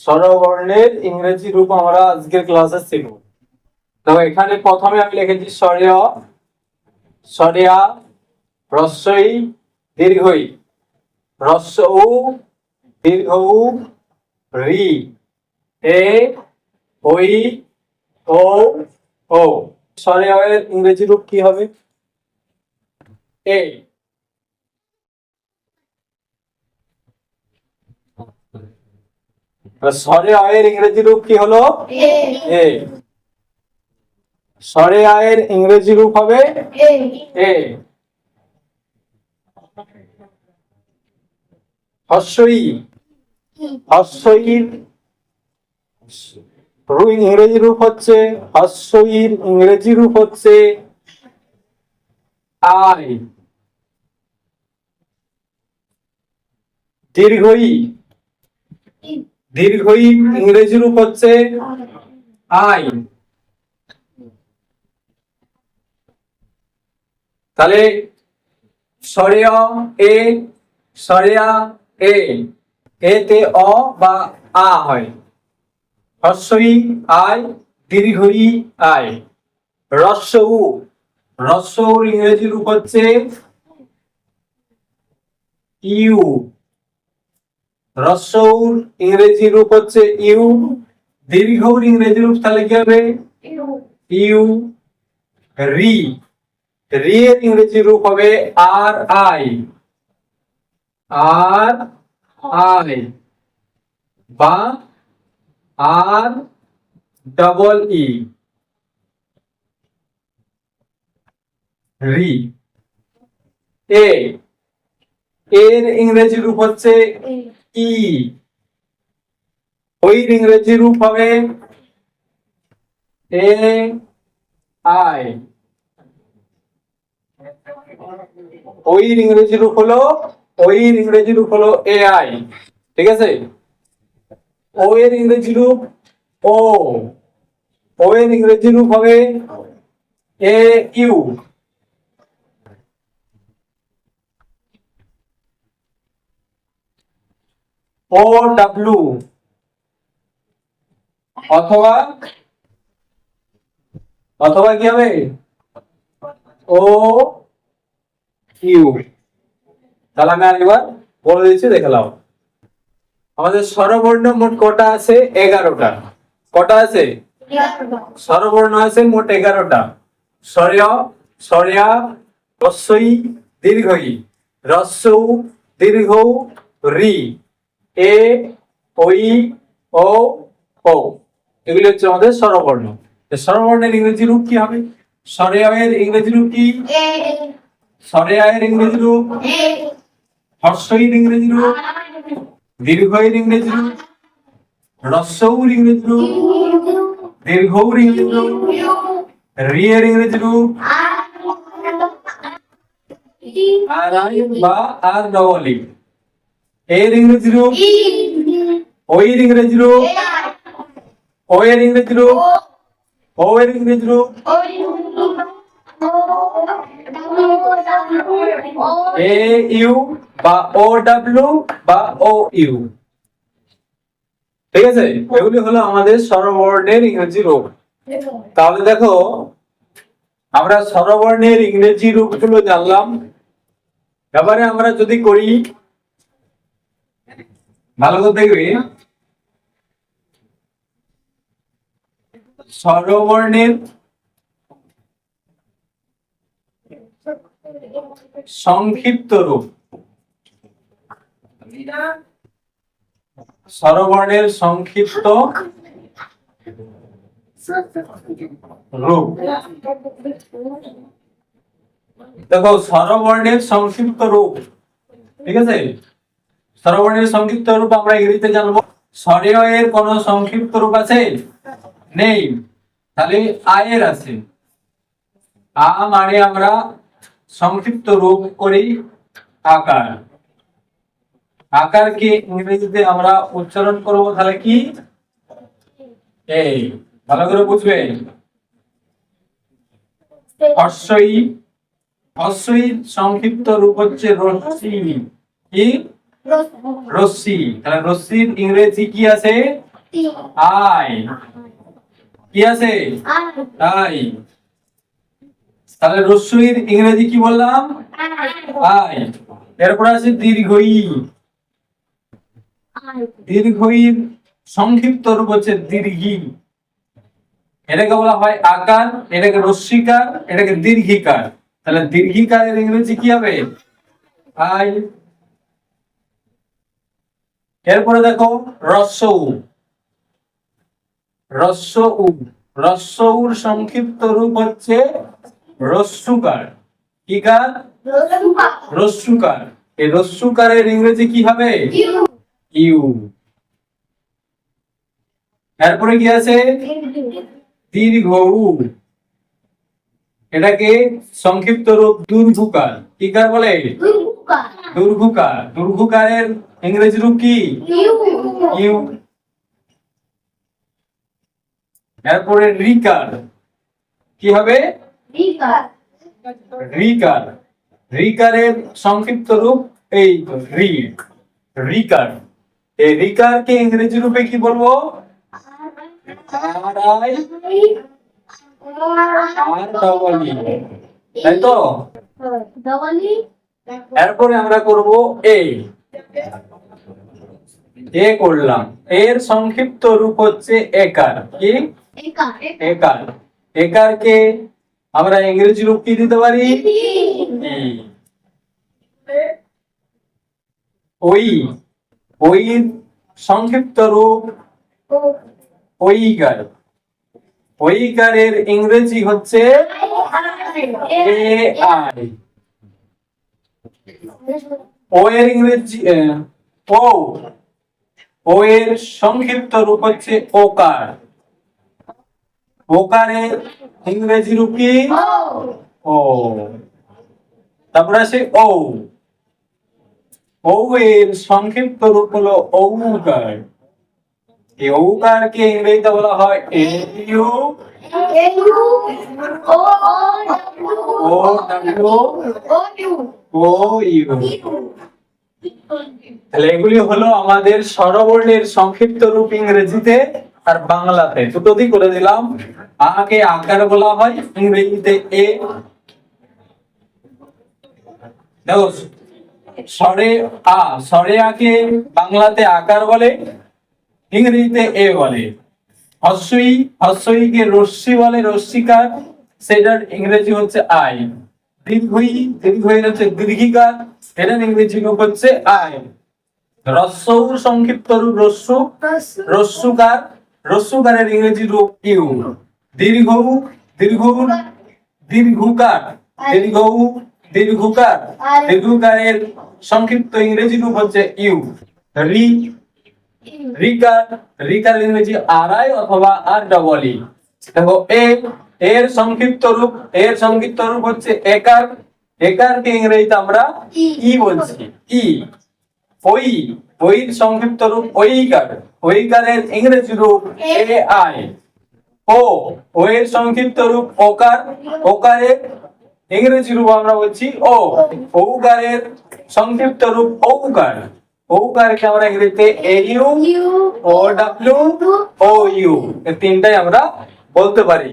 স্বরবর্ণের ইংরেজি রূপ আমরা আজকের ক্লাসে শিখব। তো এখানে প্রথমে আমি লিখেছি স্বরীয়, স্বরিয়া, হ্রস্বই, দীর্ঘই, হ্রস্ব উ, দীর্ঘ উ, রি, এ, ওই, ও, ও। স্বরীয় এর ইংরেজি রূপ কি হবে? এ। স্বরে এর ইংরেজি রূপ কি হলো? এ। স্বরে এর ইংরেজি রূপ হবে এ। হ্রস্বই, হ্রস্বইর ইংরেজি রূপ হচ্ছে হ্রস্বইর ইংরেজি রূপ হচ্ছে আই। দীর্ঘই, দীর্ঘই ইংরেজি রূপ হচ্ছে আই। তাহলে স্বরেয় এ, স্বরেয়া এ, এতে অ বা আ হয়। হ্রস্বই আই, দীর্ঘই আই। হ্রস্ব উ, হ্রস্ব উর ইংরেজি রূপ হচ্ছে ইউ। হ্রস্ব উর ইংরেজি রূপ হচ্ছে ইউ। দীর্ঘ উর ইংরেজি রূপ তাহলে কি হবে? ইউ। রি, রি এর ইংরেজি রূপ হবে আর আই, আর আই বা আর ডবল ই, রি। এ, এর ইংরেজি রূপ হচ্ছে ই। ওই ইংরেজি রূপ হবে এ আই। ওই ইংরেজি রূপ হলো, ওই ইংরেজি রূপ হলো এ আই। ঠিক আছে? ও এর ইংরেজি রূপ ও, ও এর ইংরেজি রূপ হবে এ ইউ। ও ডাব্লিউ অথবা, অথবা কি হবে? ও ইউ। তাহলে আমি আরেকবার বলে দিচ্ছি, দেখে নাও। আমাদের স্বরবর্ণ মোট কটা আছে? 11টা। কটা আছে? স্বরবর্ণ আছে মোট 11টা। স্বরীয়, স্বরিয়া, হ্রস্বই, দীর্ঘই, হ্রস্ব উ, দীর্ঘ উ, রি, এ, ওই, ও, ও। এগুলি হচ্ছে আমাদের স্বরবর্ণ। স্বরবর্ণের ইংরেজি রূপ কি হবে? স্বরিয়া এর ইংরেজি রূপ কি? স্বরিয়া এর ইংরেজি রূপ, হ্রস্বইর ইংরেজি রূপ, দীর্ঘইর ইংরেজি রূপ, হ্রস্ব উর ইংরেজি রূপ, দীর্ঘ উর ইংরেজি রূপ, রি এর ইংরেজি রূপ আর আই বা আর ডবল ই। এর ইংরেজি রূপ ওই এর ইংরেজি রূপ, ও এর ইংরেজি রূপ, ও এর ইংরেজি রূপ এ ইউ বা ও ডাব্লিউ বা ও ইউ। ঠিক আছে? এগুলি হলো আমাদের স্বরবর্ণের ইংরেজি রূপ। তাহলে দেখো, আমরা স্বরবর্ণের ইংরেজি রূপগুলো জানলাম। এবারে আমরা যদি করি, ভালো করে দেখবে, স্বরবর্ণের সংক্ষিপ্ত রূপ। স্বরবর্ণের সংক্ষিপ্ত রূপ। দেখো, স্বরবর্ণের সংক্ষিপ্ত রূপ, ঠিক আছে? স্বরবর্ণের সংক্ষিপ্ত রূপ আমরা ইংরেজিতে জানবো। স্বরীয় এর কোন সংক্ষিপ্ত রূপ আছে? নেই। তাহলে আয়ের আছে। আ মানে আমরা সংক্ষিপ্ত রূপ করি আকার। আকারকে ইংরেজিতে আমরা উচ্চারণ করব তাহলে কি? এই, ভালো করে বুঝবে। হ্রস্বই, হ্রস্বই সংক্ষিপ্ত রূপ হচ্ছে রস্যি। কি? রশ্মি। তাহলে রশ্মির ইংরেজি কি আছে? আই। কি আছে? আই। তাহলে রশ্মির ইংরেজি কি বললাম? আই। এরপর আছে দীর্ঘই। দীর্ঘইর সংক্ষিপ্ত রূপ হচ্ছে দীর্ঘী। এটাকে বলা হয় আকার, এটাকে রস্যিকার, এটাকে দীর্ঘিকার। তাহলে দীর্ঘিকারের ইংরেজি কি হবে? আই। এরপরে দেখো হ্রস্ব উ। হ্রস্ব উ। হ্রস্ব উর সংক্ষিপ্ত রূপ হচ্ছে রস্যুকার। কি কার? রস্যুকার। এই রস্যুকারের ইংরেজি কি হবে? ইউ। এরপরে কি আছে? দীর্ঘ উ। এটাকে সংক্ষিপ্ত রূপ দীর্ঘকার। কি কার বলে? দীর্ঘকার। দীর্ঘকারের ইংরেজি রূপ কি? ইউ। এরপরে রিকার। কি হবে? রিকার। রিকারের সংক্ষিপ্ত রূপ এই রি। রিকার। এই রিকারকে ইংরেজি রূপে কি বলবো? আর আই আর ডবল ই। তাই তো? এরপরে আমরা করব এ। এ করলাম। এর সংক্ষিপ্ত রূপ হচ্ছে একার। কি? একার। একারকে আমরা ইংরেজি রূপ কি দিতে পারি? ওই। ওই সংক্ষিপ্ত রূপ ওইকার। ওইকারের ইংরেজি হচ্ছে এ আই। ও এর ইংরেজি ও। ও এর সংক্ষিপ্ত রূপ হচ্ছে ওকার। ওকারের ইংরেজি রূপ কি? ও। তারপর আছে ও। ও এর সংক্ষিপ্ত রূপ হলো ঔকার। এই ঔকারকে ইংরেজিতে বলা হয় U O W O U. তাহলে এগুলি হলো আমাদের স্বরবর্ণের সংক্ষিপ্ত রূপ ইংরেজিতে আর বাংলাতে। দুটোতেই করে দিলাম। আকে আকার বলা হয়, ইংরেজিতে এ। দেখো স্বরে আ, স্বরে আকে বাংলাতে আকার বলে, ইংরেজিতে এ বলে। হস্যই, হস্যইকে রশ্মি বলে, রশ্মিকার, সেটার ইংরেজি হচ্ছে আই। দীর্ঘই, দীর্ঘই হচ্ছে দীর্ঘিকার, এটার ইংরেজি রূপ হচ্ছে আই। হ্রস্ব সংক্ষিপ্ত রূপ রস্যু, রস্যুকার, রস্যুকারের ইংরেজি রূপ ইউ। দীর্ঘ, দীর্ঘ, দীর্ঘকার, দীর্ঘ, দীর্ঘকার, দীর্ঘকারের সংক্ষিপ্ত ইংরেজি রূপ হচ্ছে ইউ। রি, রিকার, রিকার ইংরেজি আর আই অথবা আর ডবল ই। দেখো এ, এর সংক্ষিপ্ত রূপ, এর সংক্ষিপ্ত রূপ হচ্ছে একার। একারকে ইংরেজিতে আমরা ই বলছি, ই। ওই, ওইর সংক্ষিপ্ত রূপ ওইকার। ওইকারের ইংরেজি রূপ এ আই। ও, ও এর সংক্ষিপ্ত রূপ ওকার। ওকারের ইংরেজি রূপ আমরা বলছি ও। ঔকারের সংক্ষিপ্ত রূপ ঔকার। ঔকারকে আমরা ইংরেজিতে A U O W O U, এই তিনটাই আমরা বলতে পারি।